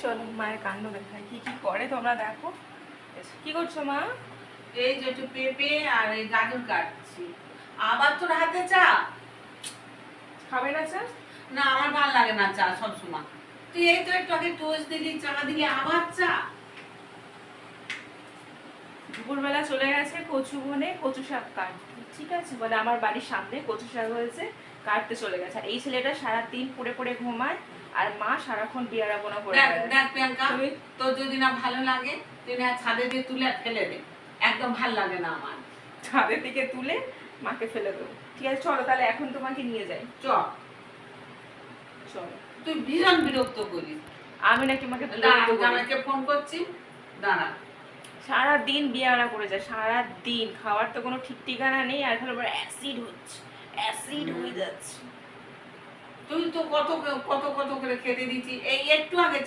চলো মায়ের কাণ্ড দেখায়, কি কি করে তোমরা দেখো। কি করছো মা? এই যে একটু পেঁপে আর এই গাজর কাটছি। আবার তোর হাতে চা? খাবে না চা? না, আমার ভালো লাগে না চা সব সময়। তুই এই তো একটু আগে টোস্ট দিলি, চা দিলি, আবার চা? দুপুরবেলা চলে গেছে কচু বনে কচু শাক কাটতে, ঠিক আছে, বলে আমার বাড়ির সামনে কচু শাক হয়েছে, কাটতে চলে গেছে। আর এই ছেলেটা সারাদিন পড়ে পড়ে ঘুমায়, আর মা সারাক্ষণ বিয়ারাপনা করে দেখ বেড়ায়। দেখ প্রিয়াঙ্কা, তুমি- তোর যদি না ভালো লাগে তুই না ছাদে দিয়ে তুলে ফেলে দে। একদম ভালো লাগে না আমার। ছাদের থেকে তুলে মাকে ফেলে দেবো। ঠিক আছে চলো তাহলে এখন তোমাকে নিয়ে যাই। চ। চলো। তুই ভীষণ বিরক্ত করিস। আমি নাকি মাকে দাঁড়া, জামাইকে ফোন করছি, দাঁড়া। সারাদিন বিয়ারা করে যায়, সারাদিন খাওয়ার তো কোনো ঠিক ঠিকানা নেই, আর তাহলে অ্যাসিড হচ্ছে, অ্যাসিড হয়ে যাচ্ছে। তুই তো কত কত কত করে খেতে দিচ্ছি, এই একটু আগে